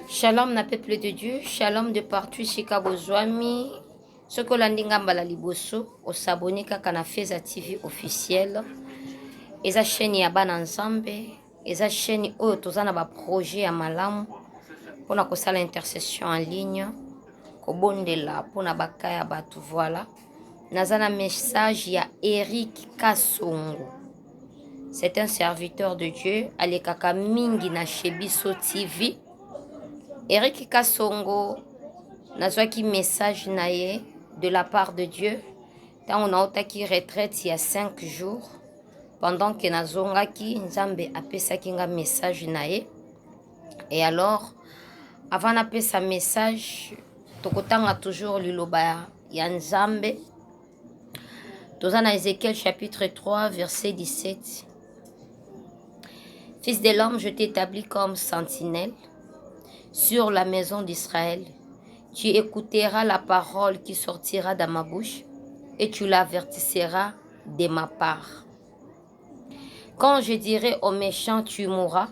Shalom na peuple de Dieu, shalom de partout Chicago Zwami. Ce que l'andinga mbala liboso, au s'abonner kaka na Feza TV officiel. Eza chaîne ya bana nzambe, eza chaîne oyo toza na ba projet ya malamu pona kosala intercession en ligne, kobondela pona bakaya batu voilà. Naza na message ya Eric Kasongo. C'est un serviteur de Dieu, alekaka mingi na Shebiso TV. Eric Kasongo nazwaki message naye de la part de Dieu. Tant on a otaki retraite il y a 5 jours. Pendant que nazongaki nzambe apesaki nga message naye. Et alors, avant d'apesa message, tokotanga toujours liloba ya nzambe. Toza na Ézéchiel chapitre 3 verset 17. Fils de l'homme, je t'établis comme sentinelle sur la maison d'Israël. Tu écouteras la parole qui sortira de ma bouche et tu l'avertisseras de ma part. Quand je dirai au méchant, tu mourras,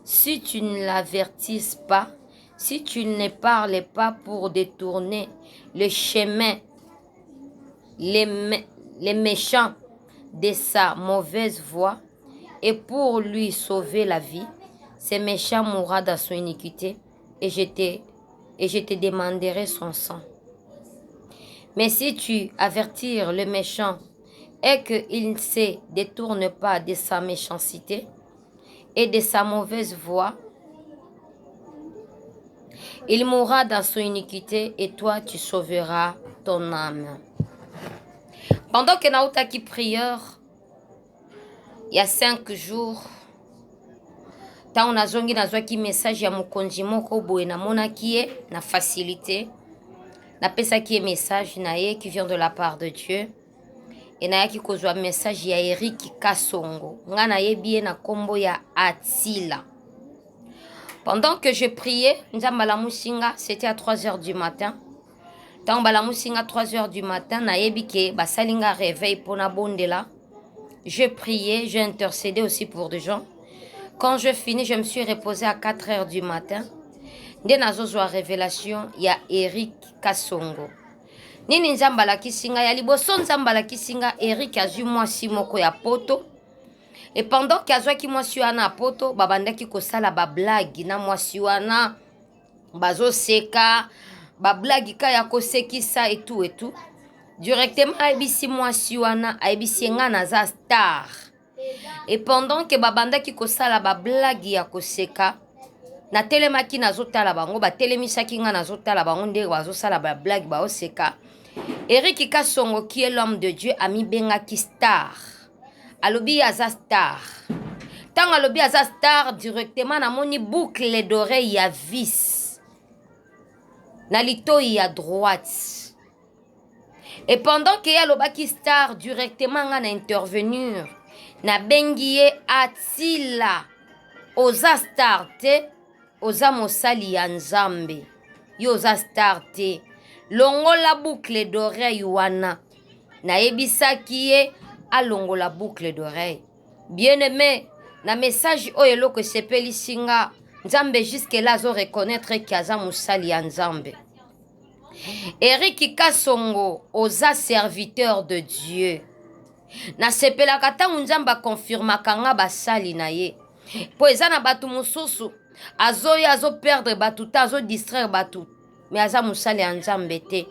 si tu ne l'avertisses pas, si tu ne parles pas pour détourner le chemin, les méchants de sa mauvaise voie et pour lui sauver la vie, ce méchant mourra dans son iniquité et je te demanderai son sang. Mais si tu avertis le méchant et qu'il ne se détourne pas de sa méchanceté et de sa mauvaise voie, il mourra dans son iniquité et toi tu sauveras ton âme. Pendant que nautaki prière, il y a 5 jours, tant on a zongi nazwaki message ya mokonzi moko boye na monaki ye na facilité. Na pesaki message na ye qui vient de la part de Dieu. Et na yaki kozwa message ya Eric Kasongo. Nga na yebi na kombo ya Atila. Pendant que je priais, nzambala musinga, c'était à 3h du matin. Tant bala musinga 3h du matin, na yebi ke basalinga réveil pona bondela. Je priais, j'ai intercédé aussi pour des gens. Quand je finis, je me suis reposée à 4h du matin. Nde nazozwa révélation ya Eric Kasongo. Nini nzambala kisinga ya liboso nzambala kisinga Eric azwi mwasi moko ya poto. Et pendant qu'azwaki mwasi wana poto, babandaki kosala ba blague na mwasi wana, bazo seka, ba blague ka ya kosekisa et tout et tout. Directement aibisi mwasi wana, aibisi nga naza star. Et pendant que babandaki kosala ba blague ya koseka, na telemaki nazotala bango, ba telemisaki nga nazotala bango nde bazosala ba blague ba oseka. Eric Kasongo qui est l'homme de Dieu a mis bengaki star. Alobi aza star. Tant alobi aza star directement na moni boucle d'oreille ya vis. Na litoi ya droite. Et pendant que alobaki star directement nga na intervenir na bengiye Atila. Oza star te, oza mosali ya nzambe. Yo oza star te. Longola boucle d'oreille wana. Na ebisaki ye alongola boucle d'oreille. Bien aimé, na message oyelo que sepeli singa. Nzambe jusque là zo reconnaître kiaza musali ya nzambe. Eric Kasongo oza serviteur de Dieu. Na sepela kata nzamba confirma kanga basali na ye. Po eza na batu mususu azo perdre batu ta azo distraire batu. Mais aza musali ya nzambe te.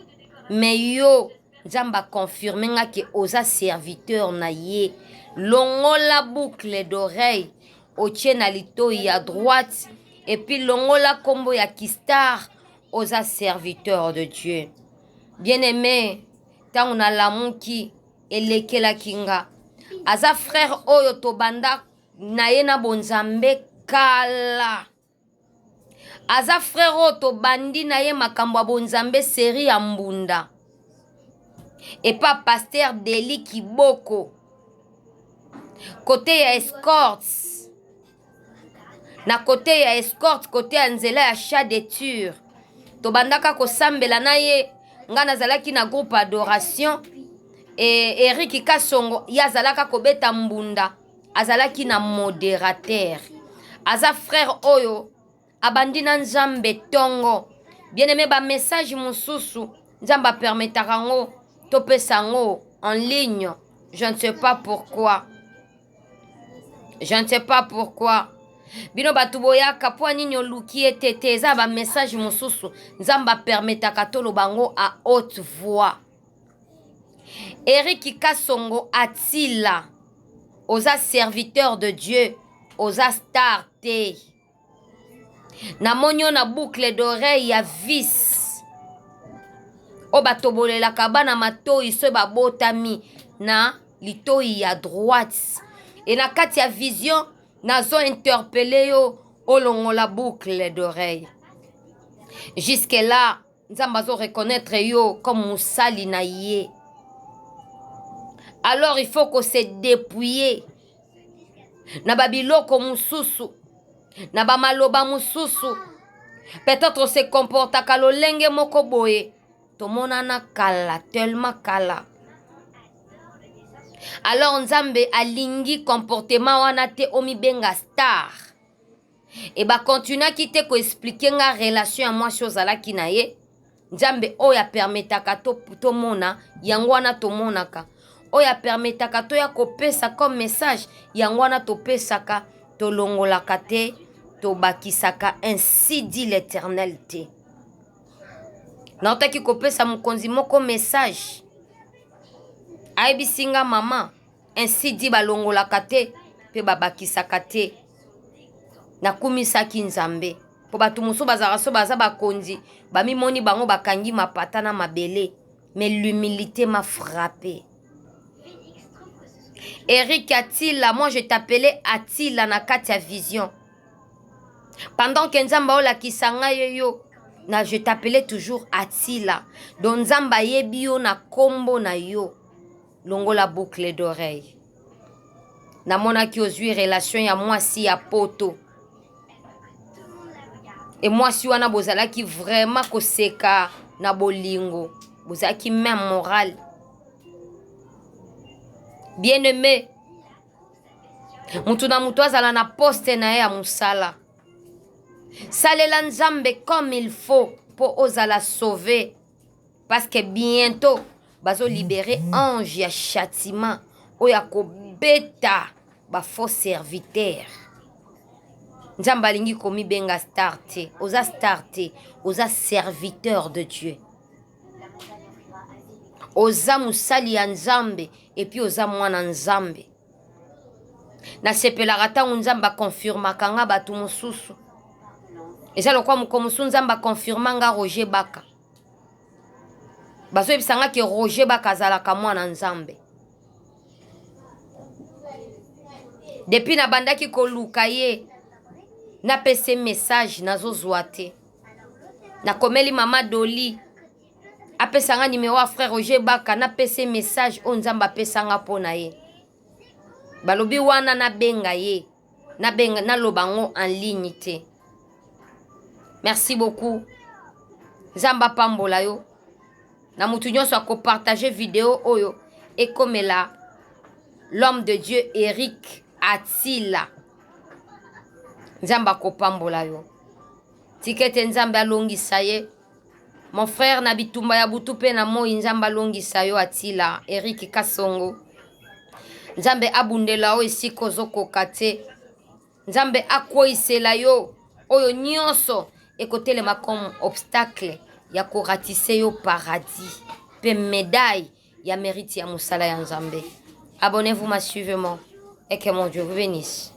Mais yo nzamba confirme nga ke oza serviteur na ye. Longola boucle d'oreille otie na litoi ya droite et puis longola kombo ya kistar oza serviteur de Dieu. Bien aimé, tant on a lamuki elekela kinga. Aza frère oyo tobanda na ye na bonzambe kala. Aza frère oto bandi na ye makambo bonzambe seri ya mbunda. Et pas pasteur Deli Kiboko. Côté ya escorts. Na côté ya escorts, côté ya nzela ya chat de tur. To bandaka ko sambela na ye. Nga nazalaki na groupe adoration. Et Eric Kasongo yazalaka ko beta mbunda. Azalaki na modérateur. Aza frère oyo abandina nzambe tongo. Bien-aimé, ba message mususu nzamba permetaka ngo topesa ngo en ligne. Je ne sais pas pourquoi. Je ne sais pas pourquoi. Bino batu boyaka po nini oluki etete eza ba message mususu nzamba permetaka toloba ngo à haute voix. Eric Kasongo Atila oza serviteur de Dieu oza star te. Na monyo na boucle d'oreille ya vis. O batobolelaka bana matoi se babotami na litoi ya droite. Et na kati ya vision nazo interpellé yo olongola boucle d'oreille. Jusque là nzamba zo reconnaître yo comme musali na ye. Alors il faut qu'on se dépouille. Na babiloko mususu. Na bamaloba mususu. Peut-être se comporta kalolenge moko boye. Tomonana kala, tellement kala. Alors nzambe alingi comportement wana te omi benga star. Et ba continue kite ko expliquer nga relation ya mwasi ozalaki na ye. Nzambe oya permetaka to mona yango wana tomonaka. Oya permetaka to ya kopesa comme message yango wana topesaka tolongolaka te tobakisaka ainsi dit l'Éternel te. Naotaki kopesa mukonzi moko message. Aibisinga mama ainsi dit balongolaka te pe babakisaka te. Nakumisaki nzambe po batu musu bazaka so baza bakonzi bamimoni bango bakangi mapata na mabele, mais l'humilité m'a frappé. Eric Atila, moi je t'appelais Atila na kati ya vision. Pendant que nzamba ola kisanga yo na je t'appelais toujours Atila. Donc nzamba yebi yo na kombo na yo. Longola boucle d'oreille. Na mona ki ozui relation ya mwasi ya poto. Et mwasi wana bozala ki vraiment koseka na bolingo. Bozala ki même moral. Bien-aimé, mutu na mutu azala na poste na ye ya musala. Salela nzambe comme il faut pour ozala sauver. Parce que bientôt, bazo libérer ange ya châtiment. Oya ko beta ba faux serviteur. Nzamba lingi komi benga star te. Oza star te. Oza serviteur de Dieu. Oza musali ya nzambe. Et puis oza mwana nzambe. Na sepelaka tango nzamba confirmaka nga batu mususu. Eza lokwa mukomusu nzamba confirmanga Roger Baka. Bazo ebisanga ke Roger Baka azalaka mwana nzambe. Depuis na bandaki koluka ye na pese message nazo zwate. Na komeli mama Doli apesanga numéro à frère Roger Baka na pese message on nzamba pesanga pona ye. Balobi wana na benga ye. Na benga na lobango en ligne te. Merci beaucoup. Nzamba pambola yo. Na mutu nyonso ako partager vidéo oyo et comme là l'homme de Dieu Eric Atila. Nzamba ko pambola yo. Tikete nzamba alongisa ye. Mon frère na bitumba ya butu pe na moi nzamba alongisa yo Atila Eric Kasongo. Nzambe abundela o esiko zokoka te. Nzambe akoisela yo oyo nyonso ekotelema comme obstacle ya koratise yo paradis pe médaille ya mérite ya musala ya Nzambe. Abonnez-vous massivement et que mon Dieu vous bénisse.